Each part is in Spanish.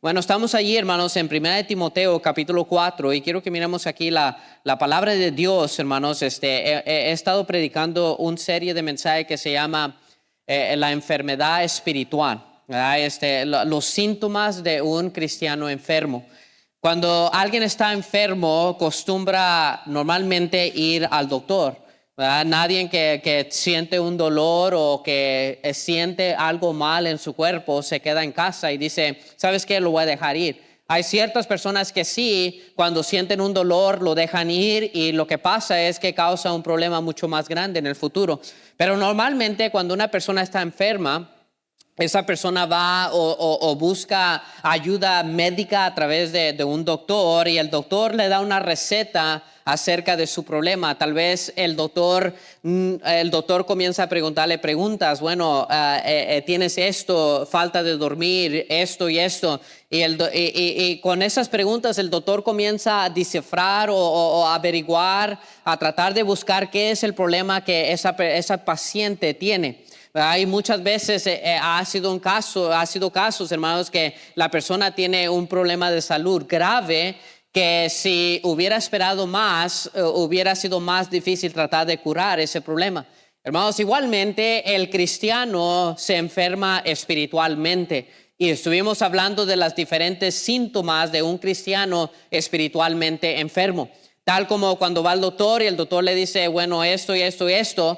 Bueno, estamos allí, hermanos, en 1 Timoteo, capítulo 4, y quiero que miremos aquí la palabra de Dios, hermanos. He estado predicando una serie de mensajes que se llama la enfermedad espiritual, ¿verdad? Los síntomas de un cristiano enfermo. Cuando alguien está enfermo, acostumbra normalmente ir al doctor, ¿verdad? Nadie que siente un dolor o que siente algo mal en su cuerpo se queda en casa y dice, ¿sabes qué? Lo voy a dejar ir. Hay ciertas personas que sí, cuando sienten un dolor lo dejan ir y lo que pasa es que causa un problema mucho más grande en el futuro. Pero normalmente cuando una persona está enferma, esa persona va o busca ayuda médica a través de un doctor y el doctor le da una receta acerca de su problema. Tal vez el doctor comienza a preguntarle preguntas. Bueno, tienes esto, falta de dormir, esto y esto. Y con esas preguntas el doctor comienza a descifrar o averiguar, a tratar de buscar qué es el problema que esa paciente tiene. Hay muchas veces ha sido casos, hermanos, que la persona tiene un problema de salud grave que si hubiera esperado más, hubiera sido más difícil tratar de curar ese problema. Hermanos, igualmente el cristiano se enferma espiritualmente y estuvimos hablando de los diferentes síntomas de un cristiano espiritualmente enfermo. Tal como cuando va al doctor y el doctor le dice, bueno, esto y esto y esto.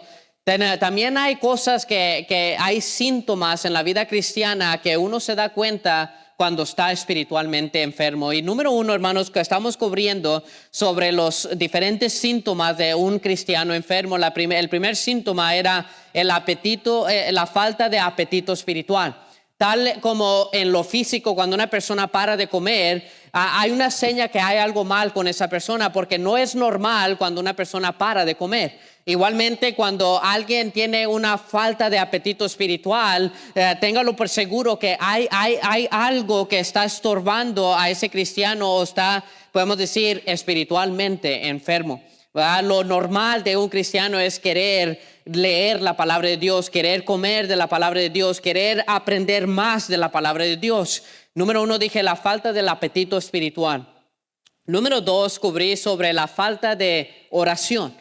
También hay cosas que hay síntomas en la vida cristiana que uno se da cuenta cuando está espiritualmente enfermo. Y número uno, hermanos, que estamos cubriendo sobre los diferentes síntomas de un cristiano enfermo. El primer síntoma era el apetito, la falta de apetito espiritual. Tal como en lo físico, cuando una persona para de comer, hay una seña que hay algo mal con esa persona, porque no es normal cuando una persona para de comer. Igualmente, cuando alguien tiene una falta de apetito espiritual, téngalo por seguro que hay algo que está estorbando a ese cristiano o está, podemos decir, espiritualmente enfermo. ¿Verdad? Lo normal de un cristiano es querer leer la palabra de Dios, querer comer de la palabra de Dios, querer aprender más de la palabra de Dios. Número uno, dije la falta del apetito espiritual. Número dos, cubrí sobre la falta de oración.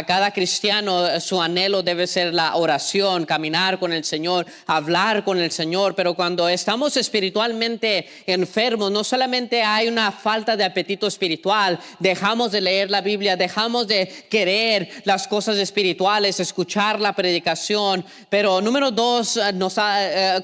Cada cristiano, su anhelo debe ser la oración, caminar con el Señor, hablar con el Señor. Pero cuando estamos espiritualmente enfermos, no solamente hay una falta de apetito espiritual, dejamos de leer la Biblia, dejamos de querer las cosas espirituales, escuchar la predicación. Pero número dos,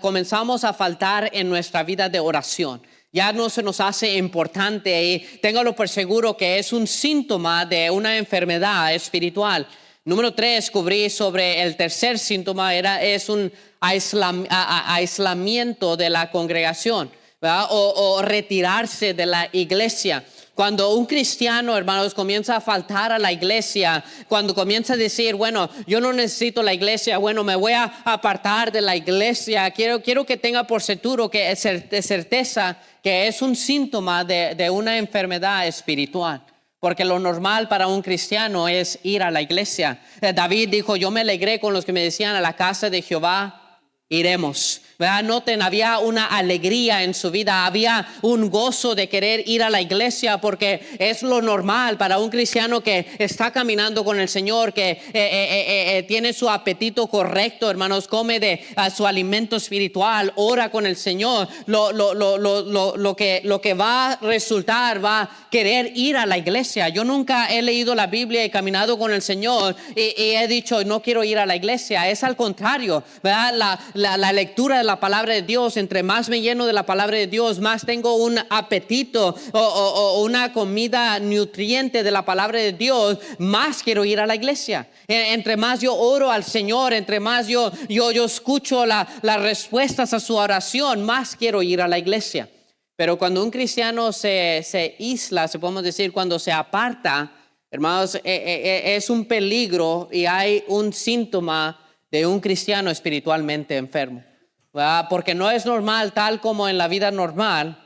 comenzamos a faltar en nuestra vida de oración. Ya no se nos hace importante y téngalo por seguro que es un síntoma de una enfermedad espiritual. Número tres, cubrí sobre el tercer síntoma, es un aislamiento de la congregación, ¿verdad? O retirarse de la iglesia. Cuando un cristiano, hermanos, comienza a faltar a la iglesia, cuando comienza a decir, bueno, yo no necesito la iglesia, bueno, me voy a apartar de la iglesia, quiero que tenga por seguro, que es de certeza que es un síntoma de una enfermedad espiritual. Porque lo normal para un cristiano es ir a la iglesia. David dijo, yo me alegré con los que me decían a la casa de Jehová iremos. ¿Verdad? Noten, había una alegría en su vida, había un gozo de querer ir a la iglesia porque es lo normal para un cristiano que está caminando con el Señor, que tiene su apetito correcto, hermanos, come de su alimento espiritual, ora con el Señor. Lo que va a resultar, va a querer ir a la iglesia. Yo nunca he leído la Biblia y caminado con el Señor y he dicho, no quiero ir a la iglesia. Es al contrario, ¿verdad? La lectura de la palabra de Dios, entre más me lleno de la palabra de Dios, más tengo un apetito o una comida nutriente de la palabra de Dios, más quiero ir a la iglesia. Entre más yo oro al Señor, entre más yo escucho las respuestas a su oración, más quiero ir a la iglesia. Pero cuando un cristiano se aísla, se podemos decir, cuando se aparta, hermanos, es un peligro y hay un síntoma de un cristiano espiritualmente enfermo. ¿Verdad? Porque no es normal, tal como en la vida normal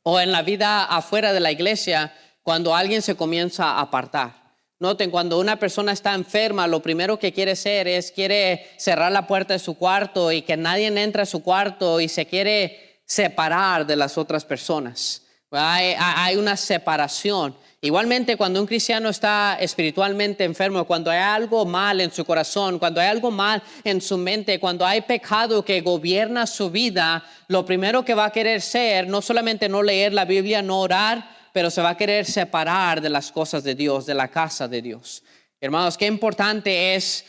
o en la vida afuera de la iglesia, cuando alguien se comienza a apartar. Noten, cuando una persona está enferma, lo primero que quiere hacer quiere cerrar la puerta de su cuarto y que nadie entre a su cuarto y se quiere separar de las otras personas. Hay una separación. Igualmente, cuando un cristiano está espiritualmente enfermo, cuando hay algo mal en su corazón, cuando hay algo mal en su mente, cuando hay pecado que gobierna su vida, lo primero que va a querer ser, no solamente no leer la Biblia, no orar, pero se va a querer separar de las cosas de Dios, de la casa de Dios. Hermanos, qué importante es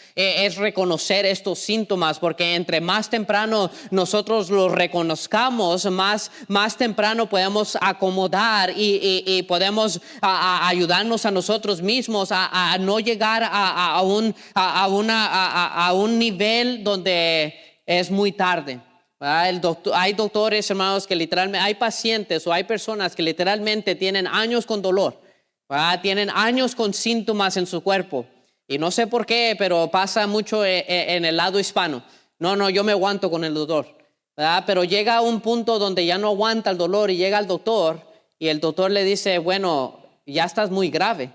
reconocer estos síntomas, porque entre más temprano nosotros los reconozcamos, más temprano podemos acomodar y podemos ayudarnos a nosotros mismos a no llegar a un nivel donde es muy tarde. Hay doctores, hermanos, que literalmente, hay pacientes o hay personas que literalmente tienen años con dolor. Tienen años con síntomas en su cuerpo y no sé por qué, pero pasa mucho en el lado hispano. No, yo me aguanto con el dolor, ¿verdad? Pero llega a un punto donde ya no aguanta el dolor y llega al doctor y el doctor le dice, bueno, ya estás muy grave.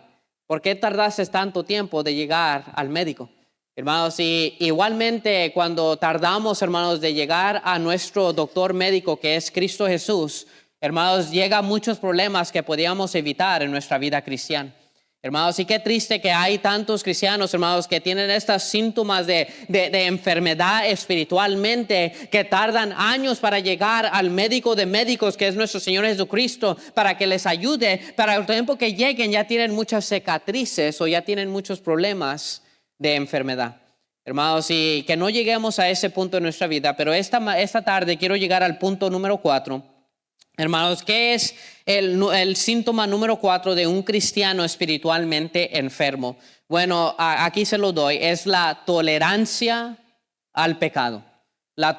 ¿Por qué tardaste tanto tiempo de llegar al médico? Hermanos, y igualmente cuando tardamos, hermanos, de llegar a nuestro doctor médico que es Cristo Jesús, hermanos, llega muchos problemas que podíamos evitar en nuestra vida cristiana. Hermanos, y qué triste que hay tantos cristianos, hermanos, que tienen estos síntomas de enfermedad espiritualmente, que tardan años para llegar al médico de médicos, que es nuestro Señor Jesucristo, para que les ayude. Para el tiempo que lleguen ya tienen muchas cicatrices o ya tienen muchos problemas de enfermedad. Hermanos, y que no lleguemos a ese punto en nuestra vida, pero esta tarde quiero llegar al punto número 4. Hermanos, ¿qué es el síntoma número 4 de un cristiano espiritualmente enfermo? Bueno, aquí se lo doy. Es la tolerancia al pecado. La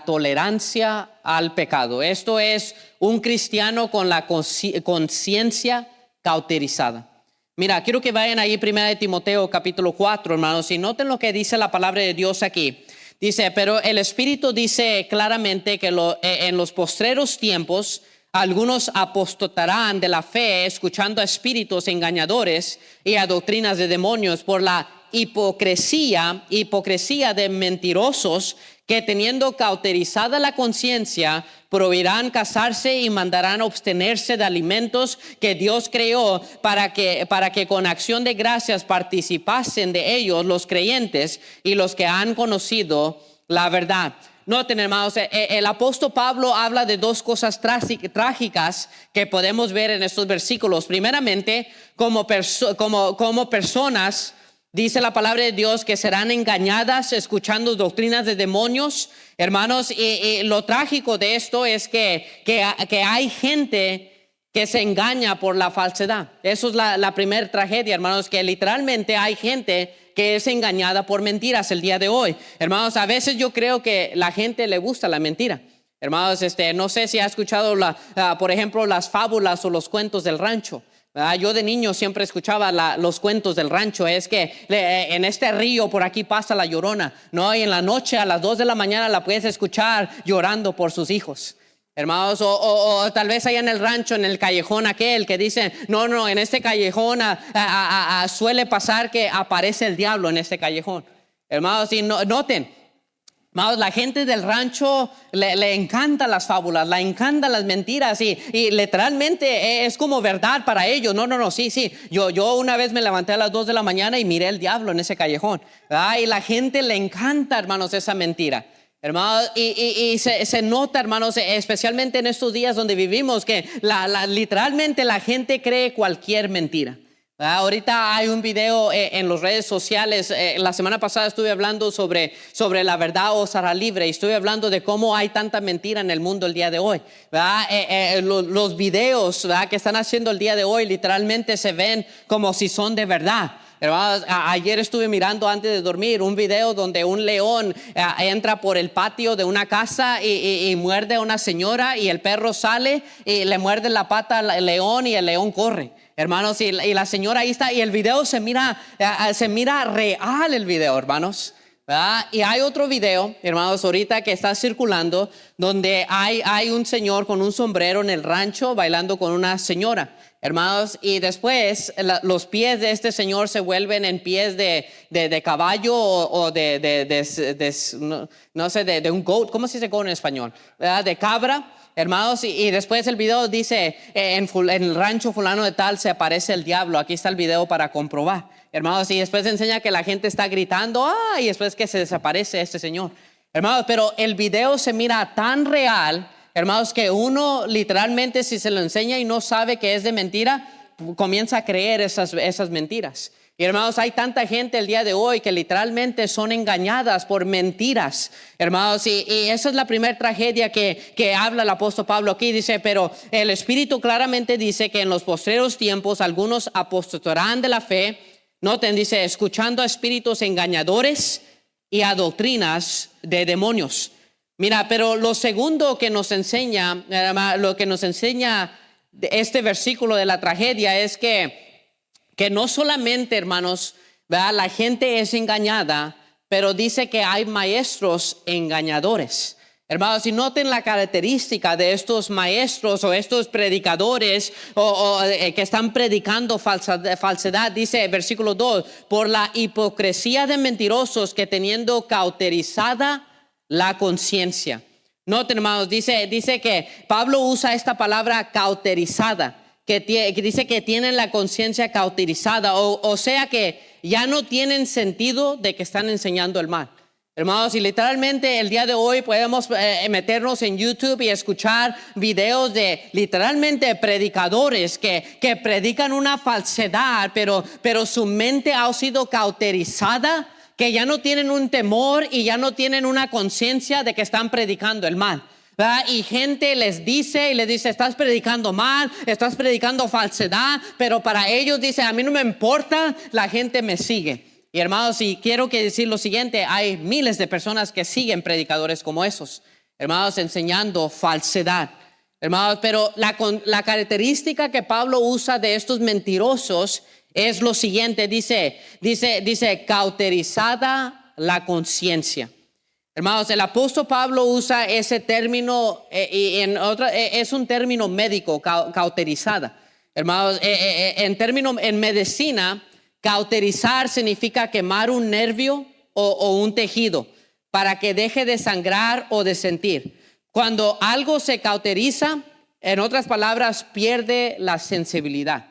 tolerancia al pecado. Esto es un cristiano con la conciencia cauterizada. Mira, quiero que vayan ahí 1 Timoteo capítulo 4, hermanos, y noten lo que dice la palabra de Dios aquí. Dice, pero el Espíritu dice claramente que en los postreros tiempos algunos apostatarán de la fe, escuchando a espíritus engañadores y a doctrinas de demonios por la hipocresía de mentirosos que teniendo cauterizada la conciencia prohibirán casarse y mandarán abstenerse de alimentos que Dios creó para que con acción de gracias participasen de ellos los creyentes y los que han conocido la verdad. Noten, hermanos, el apóstol Pablo habla de dos cosas trágicas que podemos ver en estos versículos. Primeramente, como personas, dice la palabra de Dios, que serán engañadas escuchando doctrinas de demonios. Hermanos, y lo trágico de esto es que hay gente que se engaña por la falsedad. Eso es la primera tragedia, hermanos, que literalmente hay gente que es engañada por mentiras el día de hoy. Hermanos, a veces yo creo que la gente le gusta la mentira. Hermanos, no sé si ha escuchado, por ejemplo, las fábulas o los cuentos del rancho. Yo de niño siempre escuchaba los cuentos del rancho. Es que en este río por aquí pasa la Llorona, ¿no? Y en la noche a las 2 de la mañana la puedes escuchar llorando por sus hijos. Hermanos, o tal vez allá en el rancho, en el callejón aquel que dicen, no, en este callejón suele pasar que aparece el diablo en este callejón. Hermanos, y noten, hermanos, la gente del rancho le encantan las fábulas, le encantan las mentiras y literalmente es como verdad para ellos. No, sí. Yo una vez me levanté a las 2 de la mañana y miré el diablo en ese callejón. Y la gente le encanta, hermanos, esa mentira. Hermanos, y se nota, hermanos, especialmente en estos días donde vivimos, que literalmente la gente cree cualquier mentira. Ahorita hay un video en las redes sociales. La semana pasada estuve hablando sobre la verdad o será libre, y estuve hablando de cómo hay tanta mentira en el mundo el día de hoy. Los videos que están haciendo el día de hoy literalmente se ven como si son de verdad. Hermanos, ayer estuve mirando antes de dormir un video donde un león entra por el patio de una casa y muerde a una señora, y el perro sale y le muerde la pata al león y el león corre. Hermanos, y la señora ahí está, y el video se mira real, el video, hermanos. ¿verdad? Y hay otro video, hermanos, ahorita que está circulando, donde hay un señor con un sombrero en el rancho bailando con una señora, hermanos, y después los pies de este señor se vuelven en pies de caballo o no sé, de un goat. ¿Cómo se dice goat en español? ¿Verdad? De cabra. Hermanos, y después el video dice, en el rancho fulano de tal se aparece el diablo. Aquí está el video para comprobar. Hermanos, y después enseña que la gente está gritando, y después que se desaparece este señor. Hermanos, pero el video se mira tan real, hermanos, que uno literalmente, si se lo enseña y no sabe que es de mentira, comienza a creer esas mentiras. Y hermanos, hay tanta gente el día de hoy que literalmente son engañadas por mentiras, hermanos, y esa es la primera tragedia que habla el apóstol Pablo aquí. Dice, pero el Espíritu claramente dice que en los postreros tiempos algunos apostatarán de la fe. Noten, dice, escuchando a espíritus engañadores y a doctrinas de demonios. Mira, pero lo segundo que nos enseña, lo que nos enseña este versículo de la tragedia es que no solamente, hermanos, ¿verdad?, la gente es engañada, pero dice que hay maestros engañadores. Hermanos, y noten la característica de estos maestros o estos predicadores que están predicando falsedad. Dice versículo 2, por la hipocresía de mentirosos que teniendo cauterizada la conciencia. Noten, hermanos, dice que Pablo usa esta palabra cauterizada, que dice que tienen la conciencia cauterizada, o sea que ya no tienen sentido de que están enseñando el mal. Hermanos, y literalmente el día de hoy podemos meternos en YouTube y escuchar videos de literalmente predicadores que predican una falsedad, pero su mente ha sido cauterizada, que ya no tienen un temor y ya no tienen una conciencia de que están predicando el mal. ¿Verdad? Y gente les dice estás predicando mal, estás predicando falsedad, pero para ellos dice, a mí no me importa, la gente me sigue. Y hermanos, y quiero decir lo siguiente, hay miles de personas que siguen predicadores como esos, hermanos, enseñando falsedad. Hermanos, pero la característica que Pablo usa de estos mentirosos es lo siguiente, dice cauterizada la conciencia. Hermanos, el apóstol Pablo usa ese término es un término médico, cauterizada. Hermanos, en medicina, cauterizar significa quemar un nervio o un tejido para que deje de sangrar o de sentir. Cuando algo se cauteriza, en otras palabras, pierde la sensibilidad.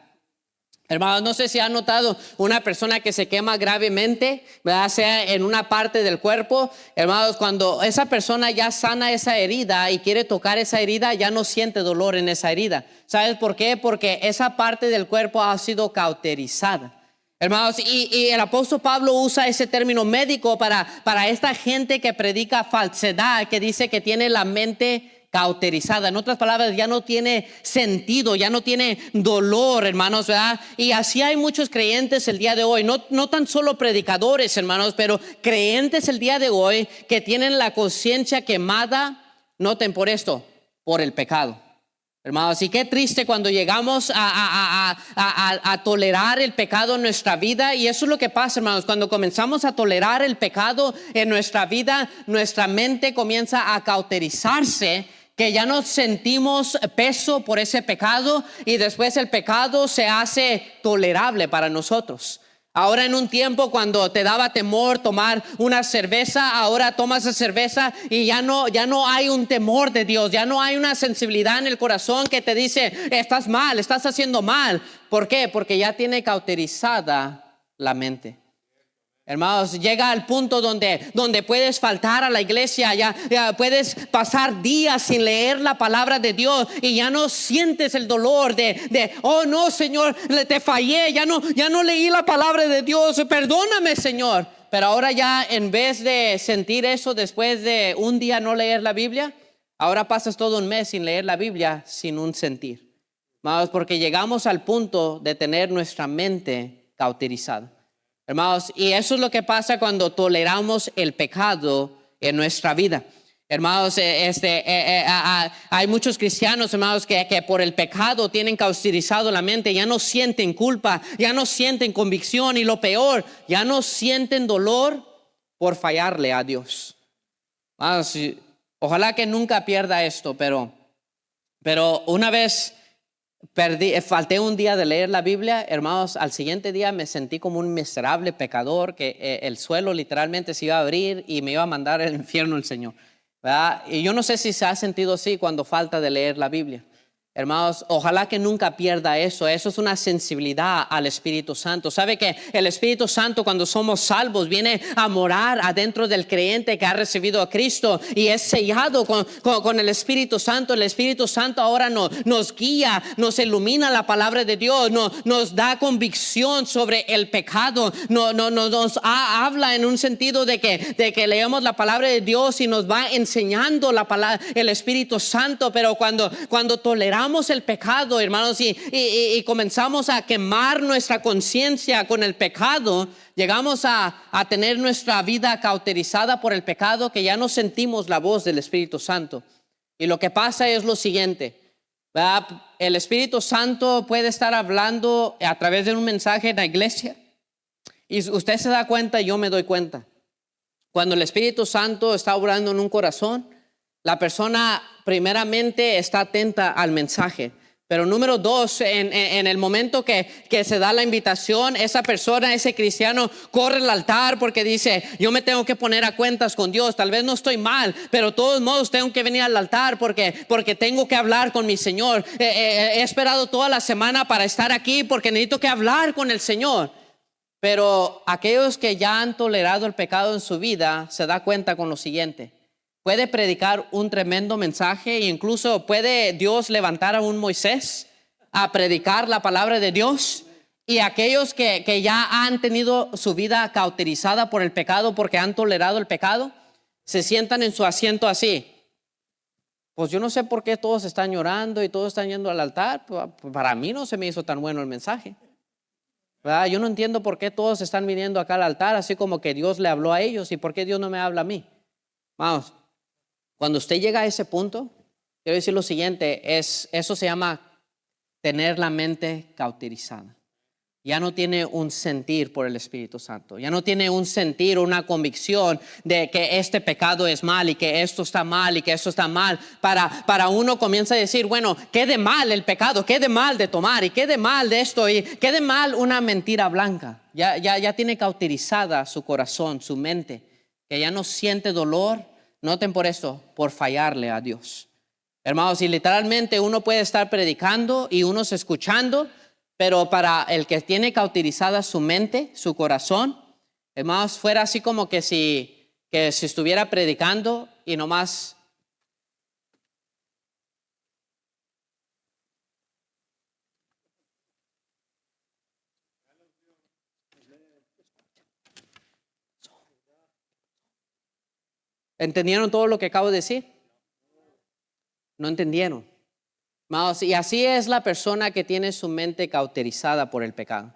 Hermanos, no sé si han notado una persona que se quema gravemente, ¿verdad?, sea en una parte del cuerpo. Hermanos, cuando esa persona ya sana esa herida y quiere tocar esa herida, ya no siente dolor en esa herida. ¿Sabes por qué? Porque esa parte del cuerpo ha sido cauterizada. Hermanos, y el apóstol Pablo usa ese término médico para esta gente que predica falsedad, que dice que tiene la mente cauterizada. En otras palabras, ya no tiene sentido, ya no tiene dolor, hermanos, ¿verdad? Y así hay muchos creyentes el día de hoy, no tan solo predicadores, hermanos, pero creyentes el día de hoy que tienen la conciencia quemada, noten por esto, por el pecado. Hermanos, y qué triste cuando llegamos a tolerar el pecado en nuestra vida. Y eso es lo que pasa, hermanos, cuando comenzamos a tolerar el pecado en nuestra vida, nuestra mente comienza a cauterizarse, que ya no sentimos peso por ese pecado y después el pecado se hace tolerable para nosotros. Ahora, en un tiempo cuando te daba temor tomar una cerveza, ahora tomas esa cerveza y ya no hay un temor de Dios, ya no hay una sensibilidad en el corazón que te dice, estás mal, estás haciendo mal. ¿Por qué? Porque ya tiene cauterizada la mente. Hermanos, llega al punto donde puedes faltar a la iglesia, ya puedes pasar días sin leer la palabra de Dios y ya no sientes el dolor de oh no, Señor, te fallé, ya no leí la palabra de Dios, perdóname, Señor. Pero ahora ya, en vez de sentir eso después de un día no leer la Biblia, ahora pasas todo un mes sin leer la Biblia sin un sentir. Hermanos, porque llegamos al punto de tener nuestra mente cauterizada. Hermanos, y eso es lo que pasa cuando toleramos el pecado en nuestra vida. Hermanos, hay muchos cristianos, hermanos, que por el pecado tienen cauterizado la mente, ya no sienten culpa, ya no sienten convicción y lo peor, ya no sienten dolor por fallarle a Dios. Ojalá que nunca pierda esto, pero una vez falté un día de leer la Biblia, hermanos, al siguiente día me sentí como un miserable pecador, que el suelo literalmente se iba a abrir y me iba a mandar al infierno el Señor, ¿verdad? Y yo no sé si se ha sentido así cuando falta de leer la Biblia. Hermanos, ojalá que nunca pierda eso. Eso es una sensibilidad al Espíritu Santo. ¿Sabe que el Espíritu Santo, cuando somos salvos, viene a morar adentro del creyente que ha recibido a Cristo y es sellado con el Espíritu Santo? El Espíritu Santo ahora nos guía, nos ilumina la palabra de Dios, nos da convicción sobre el pecado, nos habla en un sentido de que leemos la palabra de Dios y nos va enseñando la palabra, el Espíritu Santo. Pero cuando toleramos el pecado, hermanos, y comenzamos a quemar nuestra conciencia con el pecado, llegamos a tener nuestra vida cauterizada por el pecado, que ya no sentimos la voz del Espíritu Santo. Y lo que pasa es lo siguiente, ¿verdad? El Espíritu Santo puede estar hablando a través de un mensaje en la iglesia y usted se da cuenta, yo me doy cuenta. Cuando el Espíritu Santo está obrando en un corazón, la persona primeramente está atenta al mensaje. Pero número dos, en el momento que se da la invitación, esa persona, ese cristiano, corre al altar porque dice: yo me tengo que poner a cuentas con Dios. Tal vez no estoy mal, pero de todos modos tengo que venir al altar porque tengo que hablar con mi Señor. He esperado toda la semana para estar aquí porque necesito que hablar con el Señor. Pero aquellos que ya han tolerado el pecado en su vida se da cuenta con lo siguiente: puede predicar un tremendo mensaje e incluso puede Dios levantar a un Moisés a predicar la palabra de Dios, y aquellos que ya han tenido su vida cauterizada por el pecado porque han tolerado el pecado, se sientan en su asiento así. Pues yo no sé por qué todos están llorando y todos están yendo al altar. Para mí no se me hizo tan bueno el mensaje, ¿verdad? Yo no entiendo por qué todos están viniendo acá al altar así como que Dios le habló a ellos, y por qué Dios no me habla a mí. Vamos. Cuando usted llega a ese punto, quiero decir lo siguiente, eso se llama tener la mente cauterizada. Ya no tiene un sentir por el Espíritu Santo. Ya no tiene un sentir, una convicción de que este pecado es mal y que esto está mal y que esto está mal. Para uno comienza a decir, bueno, ¿qué de mal el pecado? ¿Qué de mal de tomar? ¿Y qué de mal de esto? ¿Y qué de mal una mentira blanca? Ya tiene cauterizada su corazón, su mente, que ya no siente dolor. Noten por esto, por fallarle a Dios. Hermanos, y literalmente uno puede estar predicando y unos escuchando, pero para el que tiene cauterizada su mente, su corazón, hermanos, fuera así como que si estuviera predicando y nomás ¿entendieron todo lo que acabo de decir? No entendieron. Y así es la persona que tiene su mente cauterizada por el pecado,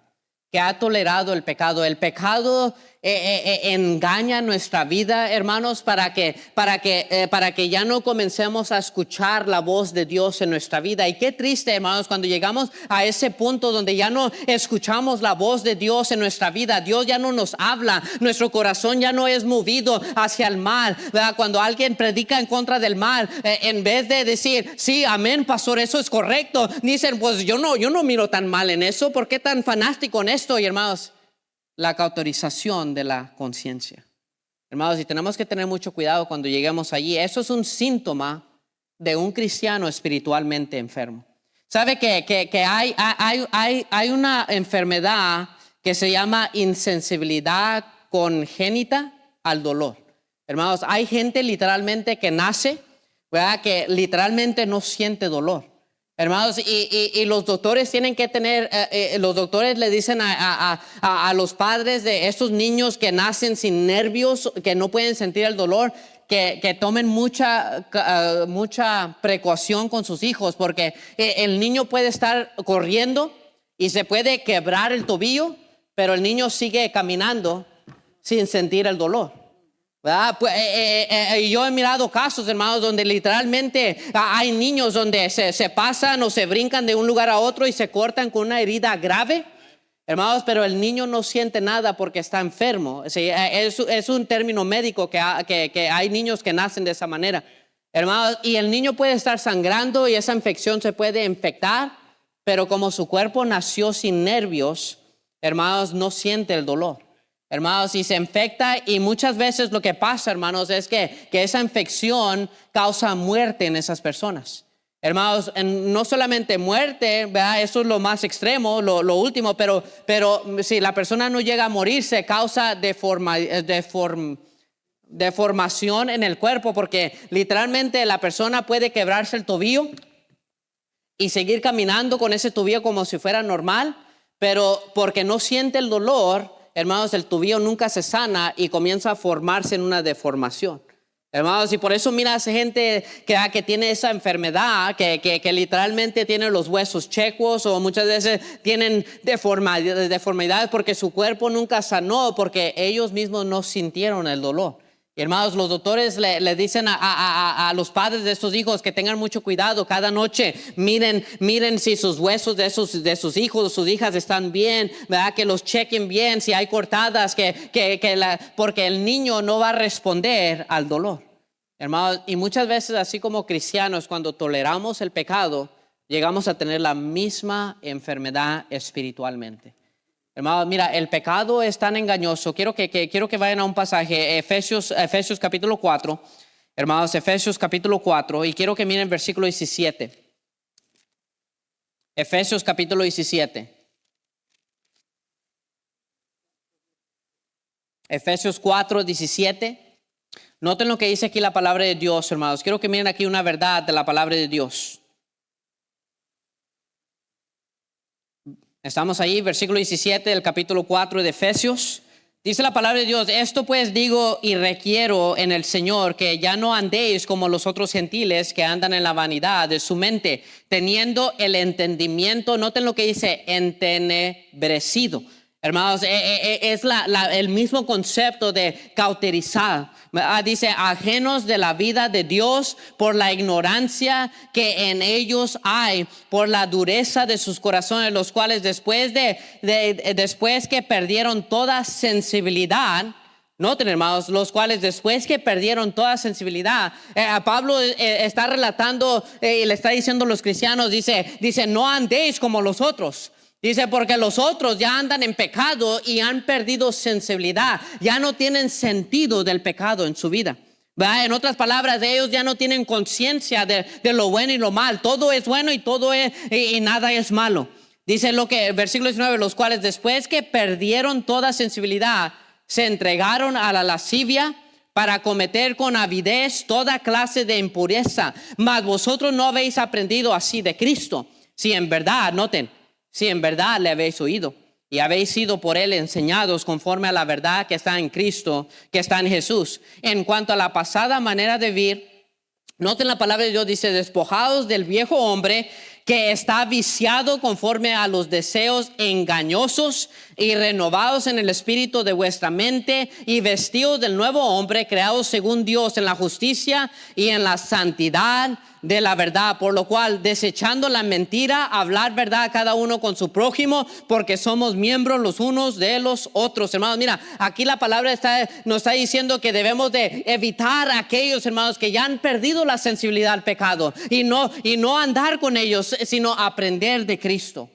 que ha tolerado el pecado. El pecado engaña nuestra vida, hermanos, para que ya no comencemos a escuchar la voz de Dios en nuestra vida. Y qué triste, hermanos, cuando llegamos a ese punto donde ya no escuchamos la voz de Dios en nuestra vida. Dios ya no nos habla, nuestro corazón ya no es movido hacia el mal, ¿verdad? Cuando alguien predica en contra del mal, en vez de decir, sí, amén, pastor, eso es correcto, dicen, pues yo no miro tan mal en eso. ¿Por qué tan fanático en esto? Y hermanos, la cauterización de la conciencia. Hermanos, y tenemos que tener mucho cuidado cuando lleguemos allí. Eso es un síntoma de un cristiano espiritualmente enfermo. ¿Sabe que hay una enfermedad que se llama insensibilidad congénita al dolor? Hermanos, hay gente literalmente que nace, ¿verdad?, que literalmente no siente dolor. Hermanos, y los doctores tienen que tener, los doctores le dicen a los padres de estos niños que nacen sin nervios, que no pueden sentir el dolor, que tomen mucha precaución con sus hijos, porque el niño puede estar corriendo y se puede quebrar el tobillo, pero el niño sigue caminando sin sentir el dolor. Pues, yo he mirado casos, hermanos, donde literalmente hay niños donde se pasan o se brincan de un lugar a otro y se cortan con una herida grave, Hermanos, pero el niño no siente nada porque está enfermo. Sí, es un término médico que hay niños que nacen de esa manera. Hermanos, y el niño puede estar sangrando y esa infección se puede infectar, pero como su cuerpo nació sin nervios, hermanos, no siente el dolor. Hermanos, y se infecta y muchas veces lo que pasa, hermanos, es que esa infección causa muerte en esas personas. Hermanos, no solamente muerte, ¿verdad? Eso es lo más extremo, lo último, pero si la persona no llega a morirse, causa deformación en el cuerpo, porque literalmente la persona puede quebrarse el tobillo y seguir caminando con ese tobillo como si fuera normal, pero porque no siente el dolor, hermanos, el tobillo nunca se sana y comienza a formarse en una deformación. Hermanos, y por eso miras gente que tiene esa enfermedad, que literalmente tiene los huesos checos o muchas veces tienen deformidades porque su cuerpo nunca sanó, porque ellos mismos no sintieron el dolor. Y hermanos, los doctores le dicen a los padres de estos hijos que tengan mucho cuidado cada noche. Miren si sus huesos de sus hijos o sus hijas están bien, ¿verdad? Que los chequen bien, si hay cortadas, porque el niño no va a responder al dolor. Hermanos, y muchas veces así como cristianos, cuando toleramos el pecado, llegamos a tener la misma enfermedad espiritualmente. Hermanos, mira, el pecado es tan engañoso. Quiero que vayan a un pasaje, Efesios capítulo 4. Hermanos, Efesios capítulo 4. Y quiero que miren versículo 17. Efesios capítulo 17. Efesios 4, 17. Noten lo que dice aquí la palabra de Dios, hermanos. Quiero que miren aquí una verdad de la palabra de Dios. Estamos ahí, versículo 17 del capítulo 4 de Efesios. Dice la palabra de Dios: esto pues digo y requiero en el Señor, que ya no andéis como los otros gentiles que andan en la vanidad de su mente, teniendo el entendimiento, noten lo que dice, entenebrecido. Hermanos, es el mismo concepto de cauterizar. Dice, ajenos de la vida de Dios por la ignorancia que en ellos hay, por la dureza de sus corazones, los cuales después que perdieron toda sensibilidad. Noten, hermanos, los cuales después que perdieron toda sensibilidad, Pablo está relatando y le está diciendo a los cristianos, dice, no andéis como los otros. Dice, porque los otros ya andan en pecado y han perdido sensibilidad, ya no tienen sentido del pecado en su vida. ¿Verdad? En otras palabras, ellos ya no tienen conciencia de lo bueno y lo mal. Todo es bueno y nada es malo. Dice versículo 19, los cuales después que perdieron toda sensibilidad, se entregaron a la lascivia para cometer con avidez toda clase de impureza. Mas vosotros no habéis aprendido así de Cristo. Si en verdad, noten, si en verdad le habéis oído y habéis sido por él enseñados conforme a la verdad que está en Cristo, que está en Jesús. En cuanto a la pasada manera de vivir, noten la palabra de Dios, dice, despojados del viejo hombre que está viciado conforme a los deseos engañosos, y renovados en el espíritu de vuestra mente, y vestidos del nuevo hombre creados según Dios en la justicia y en la santidad de la verdad, por lo cual desechando la mentira, hablar verdad cada uno con su prójimo, porque somos miembros los unos de los otros. Hermanos, mira, aquí la palabra nos está diciendo que debemos de evitar a aquellos hermanos que ya han perdido la sensibilidad al pecado y no andar con ellos, sino aprender de Cristo.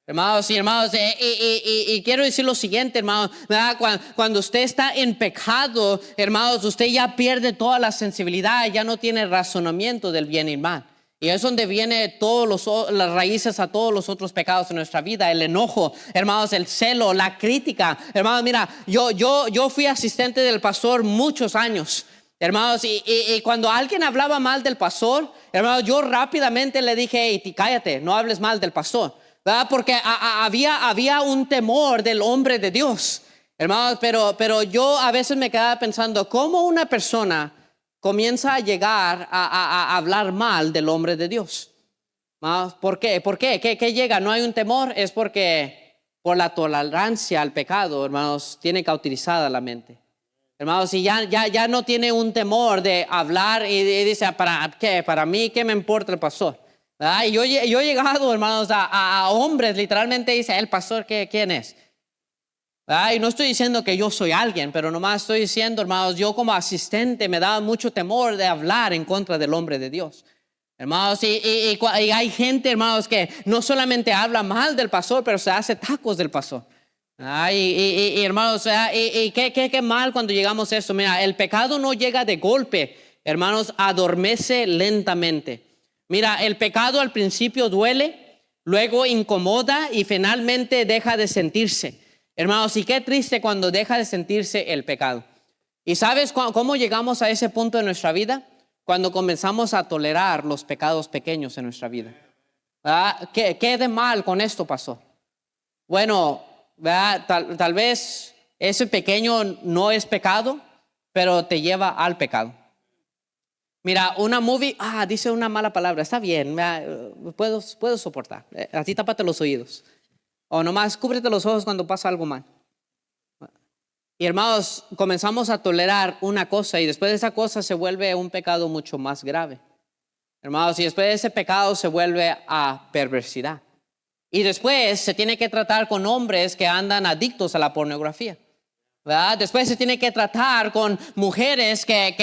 Hermanos y hermanos, y quiero decir lo siguiente, hermanos, ¿verdad? Cuando usted está en pecado, hermanos, usted ya pierde toda la sensibilidad, ya no tiene razonamiento del bien y mal. Y es donde viene las raíces a todos los otros pecados de nuestra vida: el enojo, hermanos, el celo, la crítica. Hermanos, mira, yo fui asistente del pastor muchos años. Hermanos, y cuando alguien hablaba mal del pastor, hermanos, yo rápidamente le dije: hey, cállate, no hables mal del pastor. ¿Verdad? Porque había un temor del hombre de Dios, hermanos, pero yo a veces me quedaba pensando, ¿cómo una persona comienza a llegar a hablar mal del hombre de Dios? ¿Por qué? ¿Qué llega? ¿No hay un temor? Es porque por la tolerancia al pecado, hermanos, tiene cauterizada la mente. Hermanos, y ya no tiene un temor de hablar y dice, ¿para qué? Para mí, ¿qué me importa el pastor? ¿verdad? Y yo he llegado, hermanos, a hombres, literalmente dice, el pastor, ¿quién es? ¿Verdad? Y no estoy diciendo que yo soy alguien, pero nomás estoy diciendo, hermanos, yo como asistente me daba mucho temor de hablar en contra del hombre de Dios. Hermanos, y hay gente, hermanos, que no solamente habla mal del pastor, pero se hace tacos del pastor. Hermanos, qué mal cuando llegamos a eso. Mira, el pecado no llega de golpe, hermanos, adormece lentamente. Mira, el pecado al principio duele, luego incomoda y finalmente deja de sentirse. Hermanos, y qué triste cuando deja de sentirse el pecado. ¿Y sabes cómo llegamos a ese punto de nuestra vida? Cuando comenzamos a tolerar los pecados pequeños en nuestra vida. ¿Qué de mal con esto pasó? Bueno, tal vez ese pequeño no es pecado, pero te lleva al pecado. Mira, una movie, dice una mala palabra, está bien, puedo soportar. Así tápate los oídos. O nomás cúbrete los ojos cuando pasa algo mal. Y hermanos, comenzamos a tolerar una cosa y después de esa cosa se vuelve un pecado mucho más grave. Hermanos, y después de ese pecado se vuelve a perversidad. Y después se tiene que tratar con hombres que andan adictos a la pornografía, ¿verdad? Después se tiene que tratar con mujeres que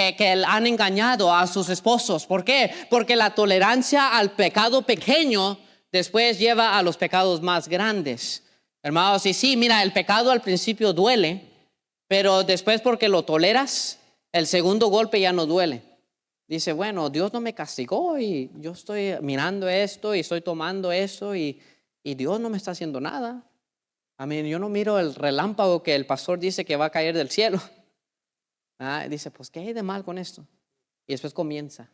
han engañado a sus esposos. ¿Por qué? Porque la tolerancia al pecado pequeño después lleva a los pecados más grandes. Hermanos, y sí, mira, el pecado al principio duele, pero después porque lo toleras, el segundo golpe ya no duele. Dice, bueno, Dios no me castigó y yo estoy mirando esto y estoy tomando eso y Dios no me está haciendo nada. Yo no miro el relámpago que el pastor dice que va a caer del cielo. Dice, pues, ¿qué hay de mal con esto? Y después comienza.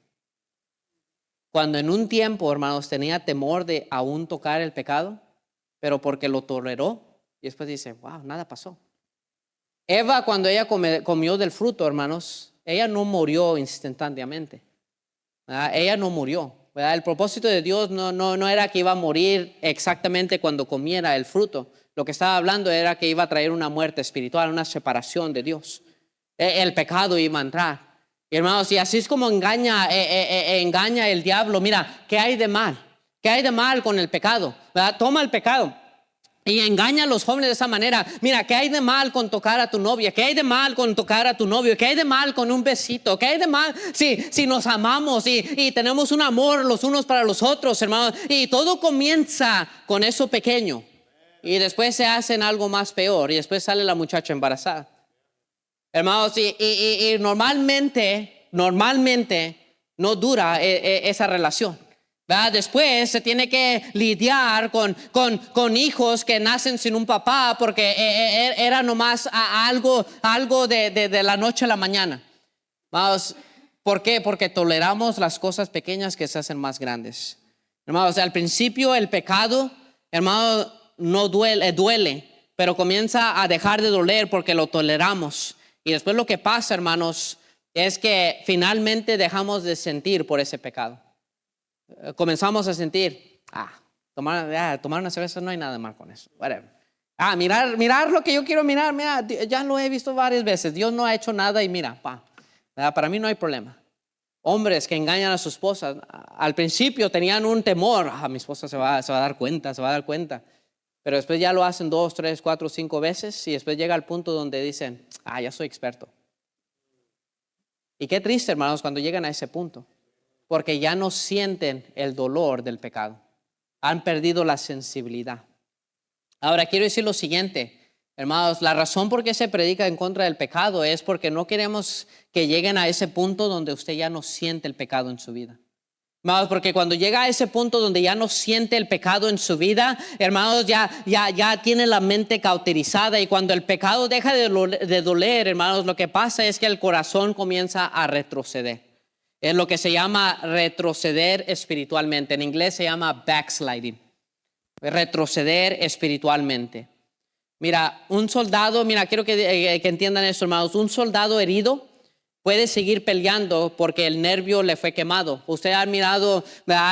Cuando en un tiempo, hermanos, tenía temor de aún tocar el pecado, pero porque lo toleró, y después dice, wow, nada pasó. Eva, cuando ella comió del fruto, hermanos, ella no murió instantáneamente. Ella no murió. ¿Verdad? El propósito de Dios no era que iba a morir exactamente cuando comiera el fruto. Lo que estaba hablando era que iba a traer una muerte espiritual, una separación de Dios. El pecado iba a entrar. Y hermanos, y así es como engaña el diablo. Mira, ¿qué hay de mal? ¿Qué hay de mal con el pecado? ¿Verdad? Toma el pecado y engaña a los jóvenes de esa manera. Mira, ¿qué hay de mal con tocar a tu novia? ¿Qué hay de mal con tocar a tu novio? ¿Qué hay de mal con un besito? ¿Qué hay de mal si nos amamos y tenemos un amor los unos para los otros, hermanos? Y todo comienza con eso pequeño. Y después se hacen algo más peor. Y después sale la muchacha embarazada. Hermanos, y normalmente no dura esa relación. ¿Verdad? Después se tiene que lidiar con hijos que nacen sin un papá porque era nomás algo de la noche a la mañana. Vamos, ¿por qué? Porque toleramos las cosas pequeñas que se hacen más grandes. Hermanos, al principio el pecado, hermano, no duele, pero comienza a dejar de doler porque lo toleramos. Y después lo que pasa, hermanos, es que finalmente dejamos de sentir por ese pecado. Comenzamos a sentir, tomar una cerveza no hay nada mal con eso. Whatever. Mirar lo que yo quiero mirar, mira, ya lo he visto varias veces. Dios no ha hecho nada y mira, para mí no hay problema. Hombres que engañan a sus esposas, al principio tenían un temor, mi esposa se va a dar cuenta. Pero después ya lo hacen 2, 3, 4, 5 veces y después llega al punto donde dicen, ya soy experto. Y qué triste, hermanos, cuando llegan a ese punto. Porque ya no sienten el dolor del pecado. Han perdido la sensibilidad. Ahora quiero decir lo siguiente, hermanos, la razón por qué se predica en contra del pecado es porque no queremos que lleguen a ese punto donde usted ya no siente el pecado en su vida. Hermanos, porque cuando llega a ese punto donde ya no siente el pecado en su vida, hermanos, ya tiene la mente cauterizada y cuando el pecado deja de doler, hermanos, lo que pasa es que el corazón comienza a retroceder. Es lo que se llama retroceder espiritualmente. En inglés se llama backsliding. Retroceder espiritualmente. Mira, un soldado, quiero que entiendan esto, hermanos. Un soldado herido puede seguir peleando porque el nervio le fue quemado. Usted ha mirado,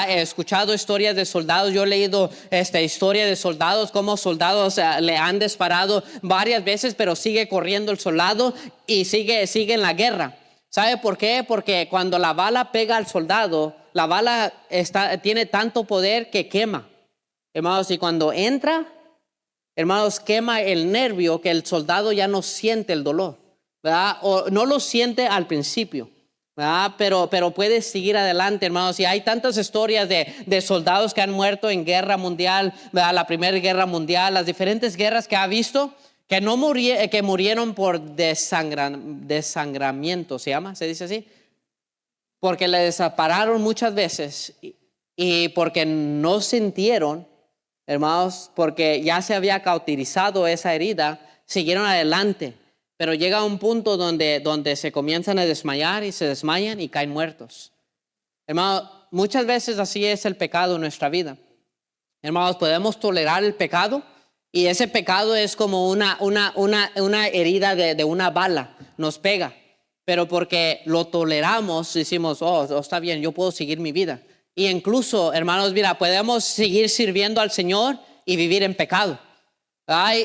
escuchado historias de soldados. Yo he leído esta historia de soldados, cómo soldados le han disparado varias veces, pero sigue corriendo el soldado y sigue en la guerra. ¿Sabe por qué? Porque cuando la bala pega al soldado, la bala tiene tanto poder que quema. Hermanos, y cuando entra, hermanos, quema el nervio que el soldado ya no siente el dolor, ¿verdad? O no lo siente al principio, ¿verdad? Pero puede seguir adelante, hermanos. Y hay tantas historias de soldados que han muerto en guerra mundial, ¿verdad? La Primera Guerra Mundial, las diferentes guerras que ha visto, que que murieron por desangramiento, ¿se dice así? Porque le dispararon muchas veces y porque no sintieron, hermanos, porque ya se había cauterizado esa herida, siguieron adelante. Pero llega un punto donde se comienzan a desmayar y se desmayan y caen muertos. Hermanos, muchas veces así es el pecado en nuestra vida. Hermanos, podemos tolerar el pecado y ese pecado es como una herida de una bala, nos pega. Pero porque lo toleramos, decimos, está bien, yo puedo seguir mi vida. Y incluso, hermanos, mira, podemos seguir sirviendo al Señor y vivir en pecado.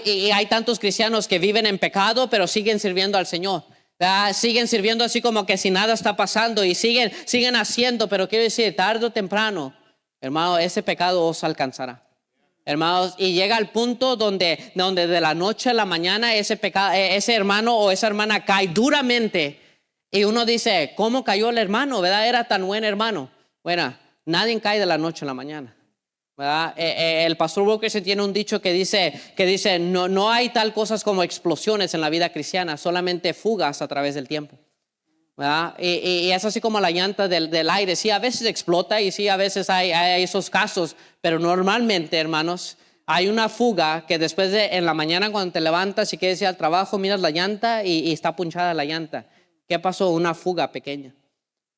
Y hay tantos cristianos que viven en pecado, pero siguen sirviendo al Señor. Siguen sirviendo así como que si nada está pasando y siguen haciendo, pero quiero decir, tarde o temprano, hermano, ese pecado os alcanzará. Hermanos, y llega al punto donde de la noche a la mañana ese hermano o esa hermana cae duramente. Y uno dice, ¿cómo cayó el hermano? ¿Verdad? Era tan buen hermano. Bueno, nadie cae de la noche a la mañana, ¿verdad? El pastor Wilkerson tiene un dicho que dice no hay tal cosas como explosiones en la vida cristiana, solamente fugas a través del tiempo, ¿verdad? Y es así como la llanta del aire. Sí, a veces explota y sí, a veces hay esos casos, pero normalmente, hermanos, hay una fuga que después en la mañana cuando te levantas y quieres ir al trabajo, miras la llanta y está punchada la llanta. ¿Qué pasó? Una fuga pequeña.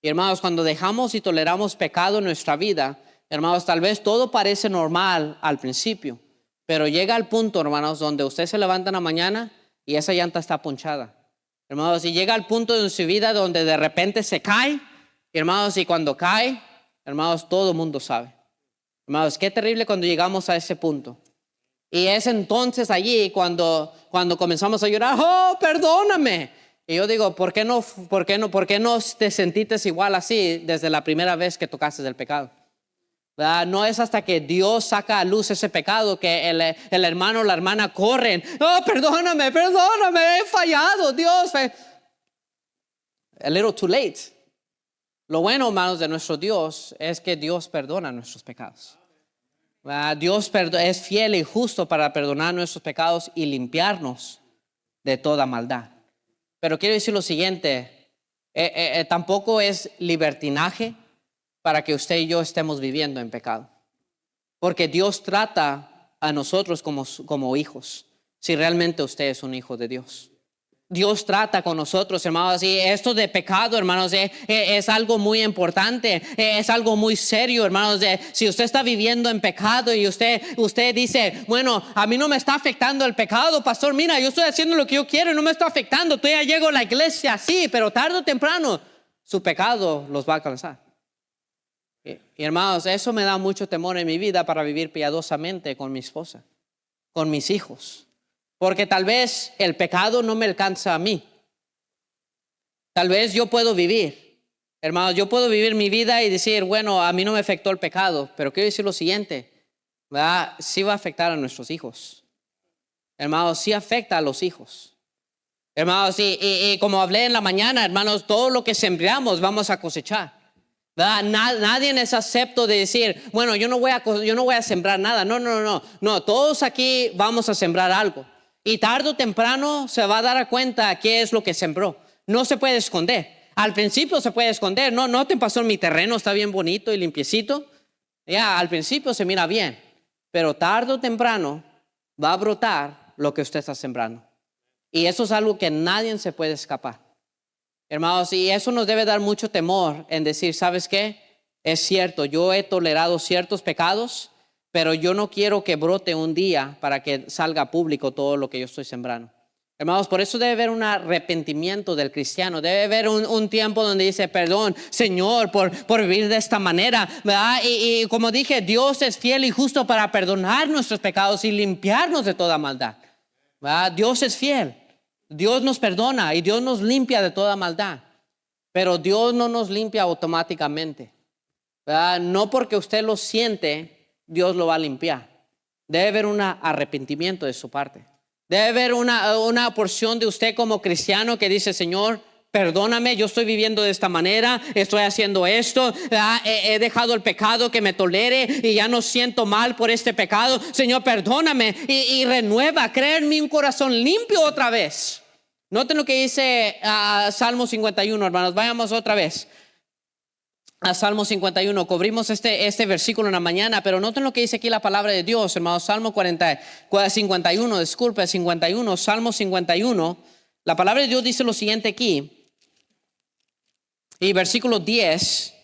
Y hermanos, cuando dejamos y toleramos pecado en nuestra vida, hermanos, tal vez todo parece normal al principio, pero llega al punto, hermanos, donde usted se levanta en la mañana y esa llanta está punchada. Hermanos, y llega al punto de su vida donde de repente se cae, hermanos, y cuando cae, hermanos, todo el mundo sabe. Hermanos, qué terrible cuando llegamos a ese punto. Y es entonces allí cuando comenzamos a llorar, perdóname. Y yo digo, ¿por qué no te sentiste igual así desde la primera vez que tocaste el pecado? ¿Verdad? No es hasta que Dios saca a luz ese pecado que el hermano o la hermana corren. Perdóname, he fallado, Dios. A little too late. Lo bueno, hermanos, de nuestro Dios es que Dios perdona nuestros pecados. Dios es fiel y justo para perdonar nuestros pecados y limpiarnos de toda maldad. Pero quiero decir lo siguiente, tampoco es libertinaje para que usted y yo estemos viviendo en pecado. Porque Dios trata a nosotros como hijos, si realmente usted es un hijo de Dios. Dios trata con nosotros, hermanos, y esto de pecado, hermanos, es algo muy importante, es algo muy serio, hermanos. Si usted está viviendo en pecado y usted dice, bueno, a mí no me está afectando el pecado, pastor, mira, yo estoy haciendo lo que yo quiero y no me está afectando, todavía llego a la iglesia, sí, pero tarde o temprano su pecado los va a alcanzar. Y hermanos, eso me da mucho temor en mi vida para vivir piadosamente con mi esposa, con mis hijos. Porque tal vez el pecado no me alcanza a mí. Tal vez yo puedo vivir. Hermanos, yo puedo vivir mi vida y decir, bueno, a mí no me afectó el pecado. Pero quiero decir lo siguiente, ¿verdad? Sí va a afectar a nuestros hijos. Hermanos, sí afecta a los hijos. Hermanos, y como hablé en la mañana, hermanos, todo lo que sembramos vamos a cosechar. ¿Verdad? Nadie es acepto de decir, bueno, yo no voy a sembrar nada. No, todos aquí vamos a sembrar algo. Y tarde o temprano se va a dar cuenta qué es lo que sembró. No se puede esconder. Al principio se puede esconder. No te pasó, mi terreno está bien bonito y limpiecito. Ya, al principio se mira bien. Pero tarde o temprano va a brotar lo que usted está sembrando. Y eso es algo que nadie se puede escapar. Hermanos, y eso nos debe dar mucho temor en decir, ¿sabes qué? Es cierto, yo he tolerado ciertos pecados, pero yo no quiero que brote un día para que salga público todo lo que yo estoy sembrando. Hermanos, por eso debe haber un arrepentimiento del cristiano. Debe haber un tiempo donde dice, perdón, Señor, por vivir de esta manera, ¿verdad? Y como dije, Dios es fiel y justo para perdonar nuestros pecados y limpiarnos de toda maldad, ¿verdad? Dios es fiel. Dios nos perdona y Dios nos limpia de toda maldad. Pero Dios no nos limpia automáticamente. ¿verdad? No porque usted lo siente, Dios lo va a limpiar. Debe haber un arrepentimiento de su parte. Debe haber una porción de usted como cristiano que dice, Señor, perdóname, yo estoy viviendo de esta manera, estoy haciendo esto, he dejado el pecado que me tolere y ya no siento mal por este pecado. Señor, perdóname y renueva, crea en mí un corazón limpio otra vez. Noten lo que dice Salmo 51, hermanos. Vayamos otra vez a Salmo 51. Cubrimos este versículo en la mañana, pero noten lo que dice aquí la palabra de Dios, hermanos. Salmo 51, disculpe, 51, Salmo 51. La palabra de Dios dice lo siguiente aquí. Y versículo 10.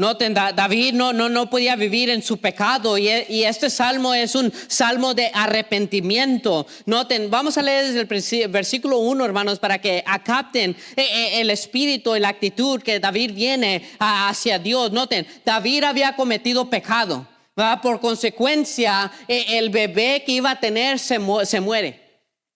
Noten, David no podía vivir en su pecado y este salmo es un salmo de arrepentimiento. Noten, vamos a leer desde el versículo 1, hermanos, para que capten el espíritu y la actitud que David viene hacia Dios. Noten, David había cometido pecado, ¿verdad? Por consecuencia, el bebé que iba a tener se muere.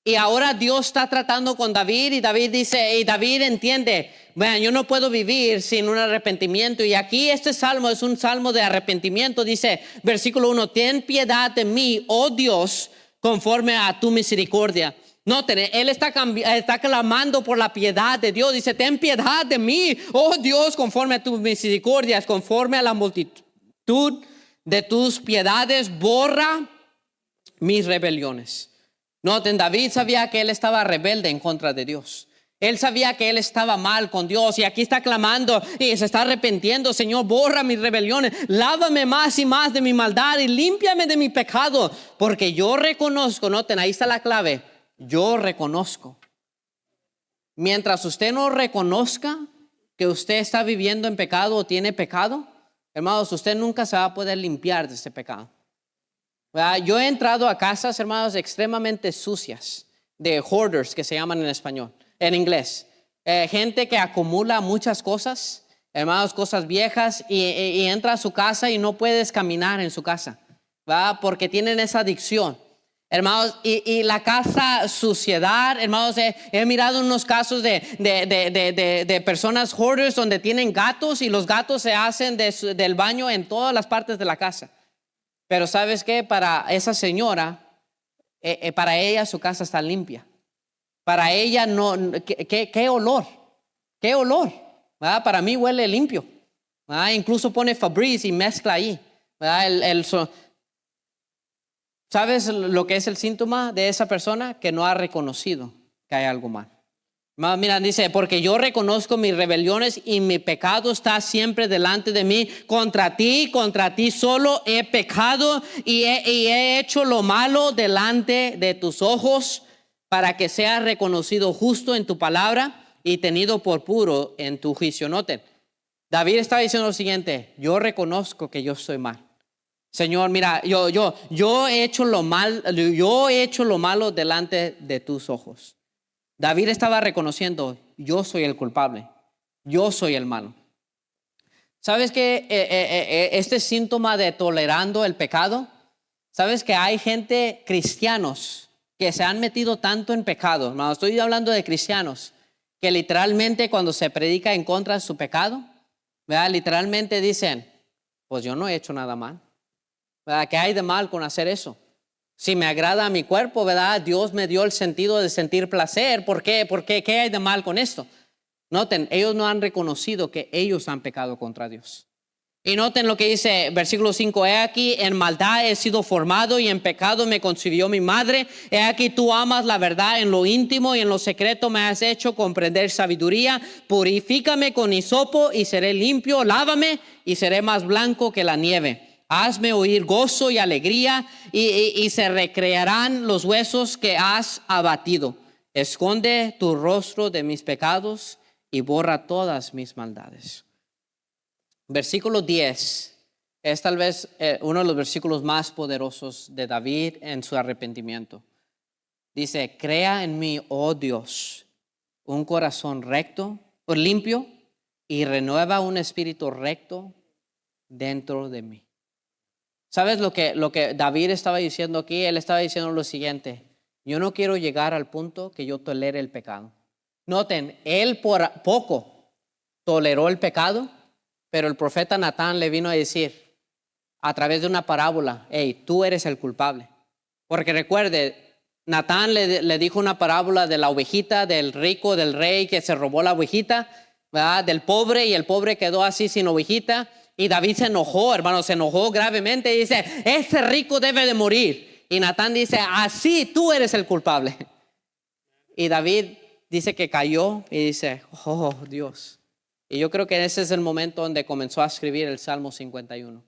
Y ahora Dios está tratando con David y David entiende, vean, yo no puedo vivir sin un arrepentimiento. Y aquí este salmo es un salmo de arrepentimiento. Dice, versículo 1, ten piedad de mí, oh Dios, conforme a tu misericordia. Noten, él está clamando por la piedad de Dios. Dice, ten piedad de mí, oh Dios, conforme a tus misericordias, conforme a la multitud de tus piedades, borra mis rebeliones. Noten, David sabía que él estaba rebelde en contra de Dios. Él sabía que él estaba mal con Dios y aquí está clamando y se está arrepintiendo. Señor, borra mis rebeliones, lávame más y más de mi maldad y límpiame de mi pecado, porque yo reconozco, noten, ahí está la clave, yo reconozco. Mientras usted no reconozca que usted está viviendo en pecado o tiene pecado, hermanos, usted nunca se va a poder limpiar de ese pecado. Yo he entrado a casas, hermanos, extremadamente sucias, de hoarders que se llaman en español, en inglés. Gente que acumula muchas cosas, hermanos, cosas viejas y entra a su casa y no puedes caminar en su casa, ¿verdad? Porque tienen esa adicción. Hermanos, y la casa suciedad, hermanos, he mirado unos casos de personas hoarders donde tienen gatos y los gatos se hacen del baño en todas las partes de la casa. Pero ¿sabes qué? Para esa señora, para ella su casa está limpia. Para ella no, ¿qué olor? ¿Qué olor? ¿Verdad? Para mí huele limpio. ¿Verdad? Incluso pone Febreze y mezcla ahí. ¿Verdad? ¿Sabes lo que es el síntoma de esa persona? Que no ha reconocido que hay algo mal. Mira, dice, porque yo reconozco mis rebeliones y mi pecado está siempre delante de mí. Contra ti solo he pecado y he hecho lo malo delante de tus ojos, para que sea reconocido justo en tu palabra y tenido por puro en tu juicio. Noten, David está diciendo lo siguiente, yo reconozco que yo estoy mal. Señor, mira, yo he hecho lo malo delante de tus ojos. David estaba reconociendo, yo soy el culpable, yo soy el malo. ¿Sabes que este síntoma de tolerando el pecado? ¿Sabes que hay gente, cristianos, que se han metido tanto en pecado? No, estoy hablando de cristianos, que literalmente cuando se predica en contra de su pecado, ¿verdad? Literalmente dicen, pues yo no he hecho nada mal. ¿Verdad? ¿Qué hay de mal con hacer eso? Si me agrada a mi cuerpo, ¿verdad? Dios me dio el sentido de sentir placer. ¿Por qué? ¿Qué hay de mal con esto? Noten, ellos no han reconocido que ellos han pecado contra Dios. Y noten lo que dice versículo 5. He aquí, en maldad he sido formado y en pecado me concibió mi madre. He aquí, tú amas la verdad en lo íntimo y en lo secreto me has hecho comprender sabiduría. Purifícame con hisopo y seré limpio. Lávame y seré más blanco que la nieve. Hazme oír gozo y alegría y se recrearán los huesos que has abatido. Esconde tu rostro de mis pecados y borra todas mis maldades. Versículo 10 es tal vez uno de los versículos más poderosos de David en su arrepentimiento. Dice, crea en mí, oh Dios, un corazón recto, o limpio, y renueva un espíritu recto dentro de mí. ¿Sabes lo que David estaba diciendo aquí? Él estaba diciendo lo siguiente, yo no quiero llegar al punto que yo tolere el pecado. Noten, él por poco toleró el pecado, Pero el profeta Natán le vino a decir, a través de una parábola, hey, tú eres el culpable. Porque recuerde, Natán le dijo una parábola de la ovejita, del rico, del rey que se robó la ovejita, ¿verdad? Del pobre, y el pobre quedó así sin ovejita. Y David se enojó, hermano, se enojó gravemente y dice, ese rico debe de morir. Y Natán dice, así tú eres el culpable. Y David dice que cayó y dice, oh Dios. Y yo creo que ese es el momento donde comenzó a escribir el Salmo 51,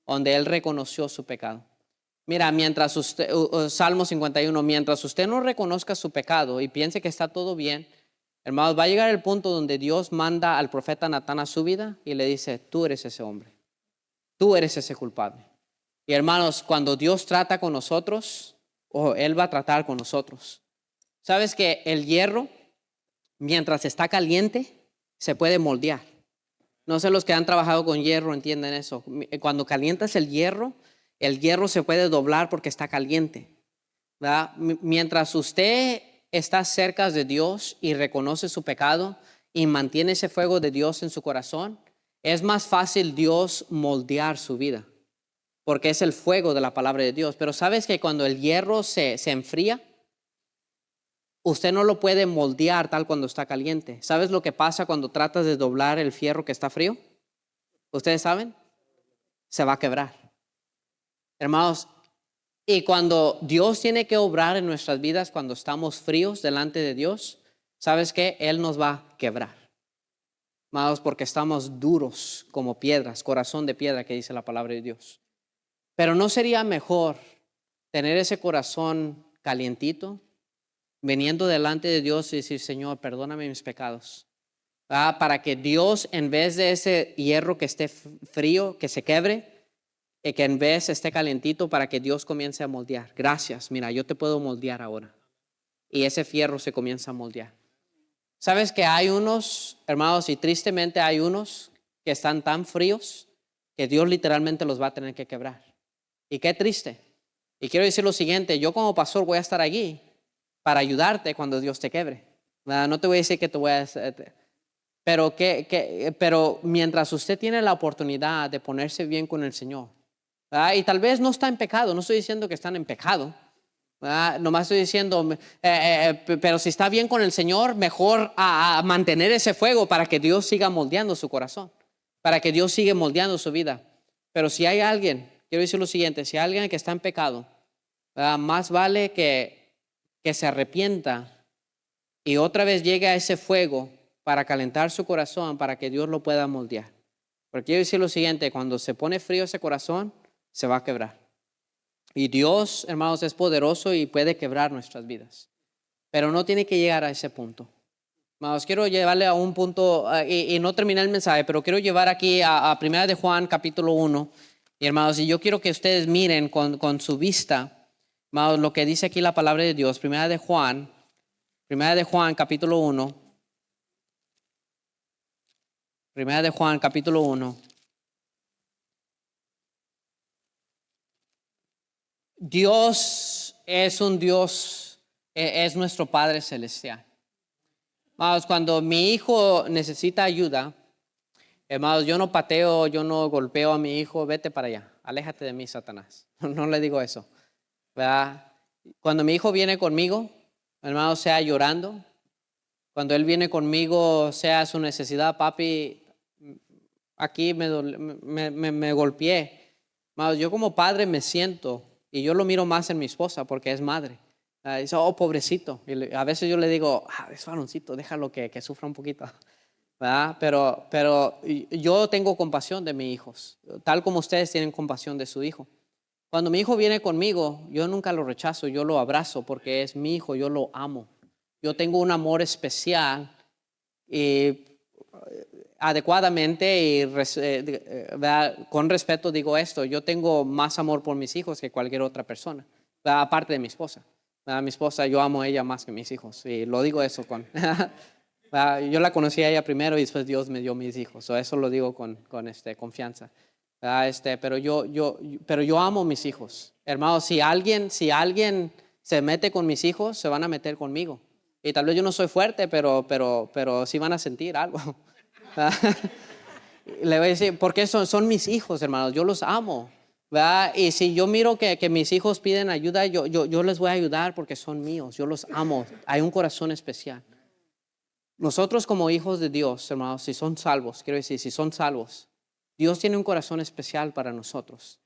donde él reconoció su pecado. Mira, mientras usted, Salmo 51, mientras usted no reconozca su pecado y piense que está todo bien, hermanos, va a llegar el punto donde Dios manda al profeta Natán a su vida y le dice, tú eres ese hombre, tú eres ese culpable. Y hermanos, cuando Dios trata con nosotros, Él va a tratar con nosotros. ¿Sabes que el hierro, mientras está caliente, se puede moldear? No sé, los que han trabajado con hierro entienden eso. Cuando calientas el hierro se puede doblar porque está caliente, ¿verdad? Mientras usted está cerca de Dios y reconoce su pecado y mantiene ese fuego de Dios en su corazón, es más fácil Dios moldear su vida, porque es el fuego de la palabra de Dios. Pero ¿sabes que cuando el hierro se enfría, usted no lo puede moldear tal cuando está caliente? ¿Sabes lo que pasa cuando tratas de doblar el fierro que está frío? ¿Ustedes saben? Se va a quebrar. Hermanos, y cuando Dios tiene que obrar en nuestras vidas, cuando estamos fríos delante de Dios, ¿sabes qué? Él nos va a quebrar. Hermanos, porque estamos duros como piedras, corazón de piedra que dice la palabra de Dios. Pero ¿no sería mejor tener ese corazón calientito, viniendo delante de Dios y decir, Señor, perdóname mis pecados? Para que Dios, en vez de ese hierro que esté frío, que se quebre, y que en vez esté calentito, para que Dios comience a moldear. Gracias, mira, yo te puedo moldear ahora. Y ese fierro se comienza a moldear. ¿Sabes que hay unos, hermanos, y tristemente hay unos que están tan fríos que Dios literalmente los va a tener que quebrar? Y qué triste. Y quiero decir lo siguiente, yo como pastor voy a estar allí para ayudarte cuando Dios te quebre. No te voy a decir que te voy a... Pero mientras usted tiene la oportunidad de ponerse bien con el Señor, ¿verdad? Y tal vez no está en pecado, no estoy diciendo que están en pecado, ¿verdad? Nomás estoy diciendo, pero si está bien con el Señor, mejor a mantener ese fuego para que Dios siga moldeando su corazón, para que Dios siga moldeando su vida. Pero si hay alguien, quiero decir lo siguiente, si hay alguien que está en pecado, ¿verdad? Más vale que se arrepienta y otra vez llegue a ese fuego para calentar su corazón, para que Dios lo pueda moldear. Porque quiero decir lo siguiente, cuando se pone frío ese corazón, se va a quebrar. Y Dios, hermanos, es poderoso y puede quebrar nuestras vidas. Pero no tiene que llegar a ese punto. Hermanos, quiero llevarle a un punto, y no terminé el mensaje, pero quiero llevar aquí a 1 de Juan, capítulo 1. Y hermanos, y yo quiero que ustedes miren con su vista, hermanos, lo que dice aquí la palabra de Dios. 1 de Juan, capítulo 1. 1 de Juan, capítulo 1. Dios es un Dios, es nuestro Padre Celestial. Hermanos, cuando mi hijo necesita ayuda, hermanos, yo no pateo, yo no golpeo a mi hijo, vete para allá, aléjate de mí, Satanás. No le digo eso, ¿verdad? Cuando mi hijo viene conmigo, hermanos, sea llorando, cuando él viene conmigo, sea su necesidad, papi, aquí me golpeé. Hermanos, yo como padre me siento, y yo lo miro más en mi esposa porque es madre. Dice, oh, pobrecito. Y a veces yo le digo, es varoncito, déjalo que sufra un poquito. ¿Verdad? Pero yo tengo compasión de mis hijos, tal como ustedes tienen compasión de su hijo. Cuando mi hijo viene conmigo, yo nunca lo rechazo, yo lo abrazo porque es mi hijo, yo lo amo. Yo tengo un amor especial y adecuadamente y con respeto digo esto, yo tengo más amor por mis hijos que cualquier otra persona, aparte de mi esposa. Mi esposa, yo amo a ella más que mis hijos y lo digo eso con... yo la conocí a ella primero y después Dios me dio mis hijos, eso lo digo con confianza. Pero yo amo a mis hijos. Hermanos, si alguien se mete con mis hijos, se van a meter conmigo. Y tal vez yo no soy fuerte, pero sí van a sentir algo. Le voy a decir, porque son mis hijos, hermanos, yo los amo, ¿verdad? Y si yo miro que mis hijos piden ayuda, yo les voy a ayudar porque son míos, yo los amo, hay un corazón especial. Nosotros como hijos de Dios, hermanos, si son salvos, quiero decir, si son salvos, Dios tiene un corazón especial para nosotros.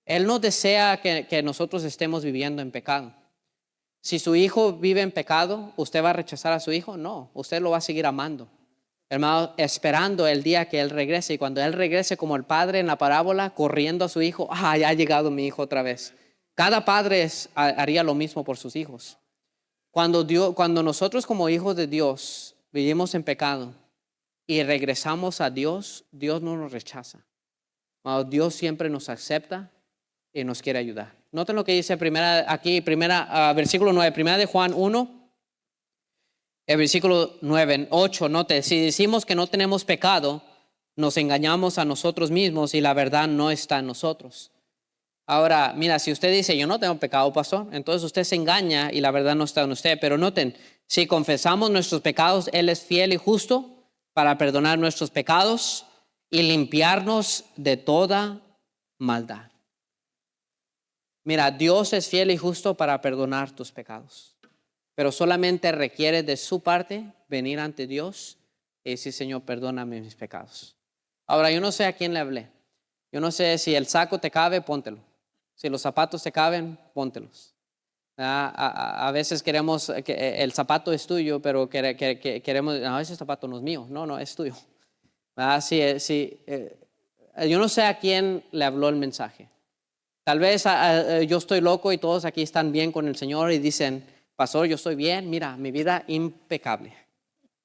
Él no desea que nosotros estemos viviendo en pecado. Si su hijo vive en pecado, ¿usted va a rechazar a su hijo? No, usted lo va a seguir amando. Hermano, esperando el día que él regrese. Y cuando él regrese como el padre en la parábola, corriendo a su hijo, ya ha llegado mi hijo otra vez. Cada padre haría lo mismo por sus hijos. Cuando nosotros como hijos de Dios vivimos en pecado y regresamos a Dios, Dios no nos rechaza. Dios siempre nos acepta y nos quiere ayudar. Noten lo que dice versículo 9, primera de Juan 1, el versículo 9, 8, note, si decimos que no tenemos pecado, nos engañamos a nosotros mismos y la verdad no está en nosotros. Ahora, mira, si usted dice, yo no tengo pecado, pastor, entonces usted se engaña y la verdad no está en usted. Pero noten, si confesamos nuestros pecados, Él es fiel y justo para perdonar nuestros pecados y limpiarnos de toda maldad. Mira, Dios es fiel y justo para perdonar tus pecados, pero solamente requiere de su parte venir ante Dios y decir, Señor, perdóname mis pecados. Ahora, yo no sé a quién le hablé. Yo no sé si el saco te cabe, póntelo. Si los zapatos te caben, póntelos. A veces queremos que el zapato es tuyo, pero queremos, no, ese zapato no es mío. No, es tuyo. Yo no sé a quién le habló el mensaje. Tal vez yo estoy loco y todos aquí están bien con el Señor y dicen, pastor, yo estoy bien, mira, mi vida impecable.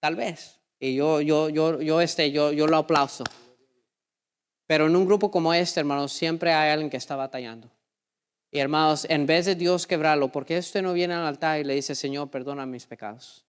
Tal vez. Y yo lo aplauso. Pero en un grupo como este, hermanos, siempre hay alguien que está batallando. Y hermanos, en vez de Dios quebrarlo, ¿por qué usted no viene al altar y le dice, Señor, perdona mis pecados?